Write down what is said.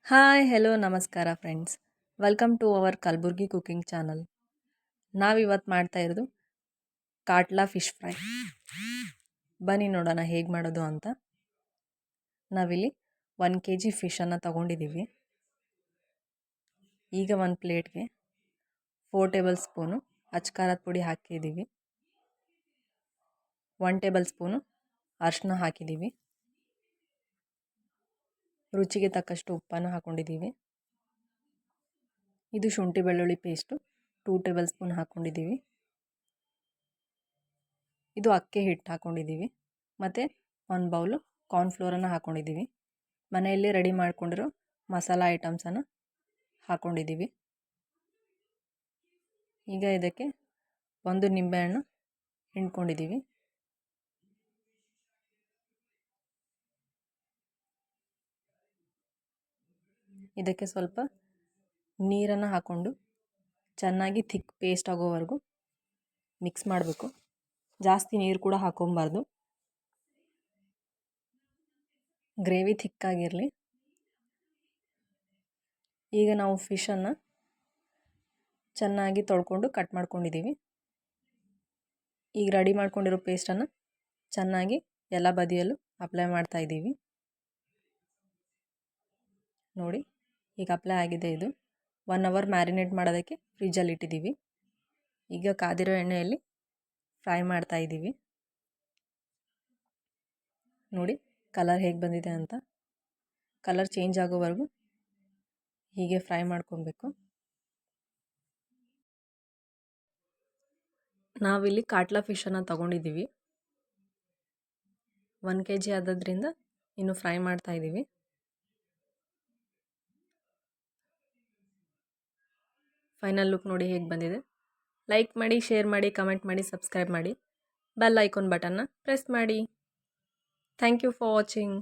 Hi hello ನಮಸ್ಕಾರ friends. Welcome to our Kalaburagi cooking channel. ನಾವಿವತ್ತು ಮಾಡ್ತಾ ಇರೋದು ಕಾಟ್ಲಾ ಫಿಶ್ ಫ್ರೈ. ಬನ್ನಿ ನೋಡೋಣ ಹೇಗೆ ಮಾಡೋದು ಅಂತ. ನಾವಿಲ್ಲಿ 1 kg ಫಿಶನ್ನು ತಗೊಂಡಿದ್ದೀವಿ. ಈಗ ಒಂದು ಪ್ಲೇಟ್ಗೆ 4 ಟೇಬಲ್ ಸ್ಪೂನು ಅಚ್ಕಾರದ ಪುಡಿ ಹಾಕಿದ್ದೀವಿ. 1 ಟೇಬಲ್ ಸ್ಪೂನು ಅರಿಶಿನ ಹಾಕಿದ್ದೀವಿ. ರುಚಿಗೆ ತಕ್ಕಷ್ಟು ಉಪ್ಪನ್ನು ಹಾಕ್ಕೊಂಡಿದ್ದೀವಿ. ಇದು ಶುಂಠಿ ಬೆಳ್ಳುಳ್ಳಿ ಪೇಸ್ಟು 2 ಟೇಬಲ್ ಸ್ಪೂನ್ ಹಾಕ್ಕೊಂಡಿದ್ದೀವಿ. ಇದು ಅಕ್ಕಿ ಹಿಟ್ಟು ಹಾಕ್ಕೊಂಡಿದ್ದೀವಿ. ಮತ್ತು 1 ಬೌಲು ಕಾರ್ನ್ಫ್ಲೋರನ್ನು ಹಾಕ್ಕೊಂಡಿದ್ದೀವಿ. ಮನೆಯಲ್ಲಿ ರೆಡಿ ಮಾಡ್ಕೊಂಡಿರೋ ಮಸಾಲ ಐಟಮ್ಸನ್ನು ಹಾಕ್ಕೊಂಡಿದ್ದೀವಿ. ಈಗ ಇದಕ್ಕೆ 1 ನಿಂಬೆಹಣ್ಣು ಹಿಂಡ್ಕೊಂಡಿದ್ದೀವಿ. ಇದಕ್ಕೆ ಸ್ವಲ್ಪ ನೀರನ್ನು ಹಾಕ್ಕೊಂಡು ಚೆನ್ನಾಗಿ ಥಿಕ್ ಪೇಸ್ಟ್ ಆಗೋವರೆಗೂ ಮಿಕ್ಸ್ ಮಾಡಬೇಕು. ಜಾಸ್ತಿ ನೀರು ಕೂಡ ಹಾಕ್ಕೊಬಾರ್ದು. ಗ್ರೇವಿ ಥಿಕ್ಕಾಗಿರಲಿ. ಈಗ ನಾವು ಫಿಶನ್ನು ಚೆನ್ನಾಗಿ ತೊಳ್ಕೊಂಡು ಕಟ್ ಮಾಡ್ಕೊಂಡಿದ್ದೀವಿ. ಈಗ ರೆಡಿ ಮಾಡ್ಕೊಂಡಿರೋ ಪೇಸ್ಟನ್ನು ಚೆನ್ನಾಗಿ ಎಲ್ಲ ಬದಿಯಲ್ಲೂ ಅಪ್ಲೈ ಮಾಡ್ತಾ ಇದ್ದೀವಿ. ನೋಡಿ ಈಗ ಅಪ್ಲೈ ಆಗಿದೆ. ಇದು 1 ಅವರ್ ಮ್ಯಾರಿನೇಟ್ ಮಾಡೋದಕ್ಕೆ ಫ್ರಿಜ್ಜಲ್ಲಿ ಇಟ್ಟಿದ್ದೀವಿ. ಈಗ ಕಾದಿರೋ ಎಣ್ಣೆಯಲ್ಲಿ ಫ್ರೈ ಮಾಡ್ತಾ ಇದ್ದೀವಿ. ನೋಡಿ ಕಲರ್ ಹೇಗೆ ಬಂದಿದೆ ಅಂತ. ಕಲರ್ ಚೇಂಜ್ ಆಗೋವರೆಗೂ ಹೀಗೆ ಫ್ರೈ ಮಾಡ್ಕೊಬೇಕು. ನಾವಿಲ್ಲಿ ಕಾಟ್ಲಾ ಫಿಶನ್ನು ತಗೊಂಡಿದ್ದೀವಿ. 1 kg ಆದದ್ರಿಂದ ಇನ್ನು ಫ್ರೈ ಮಾಡ್ತಾ ಇದ್ದೀವಿ. ಫೈನಲ್ ಲುಕ್ ನೋಡಿ ಹೇಗೆ ಬಂದಿದೆ. ಲೈಕ್ ಮಾಡಿ, ಶೇರ್ ಮಾಡಿ, ಕಮೆಂಟ್ ಮಾಡಿ, ಸಬ್ಸ್ಕ್ರೈಬ್ ಮಾಡಿ. ಬೆಲ್ ಐಕಾನ್ ಬಟನ್ನ ಪ್ರೆಸ್ ಮಾಡಿ. Thank you for watching.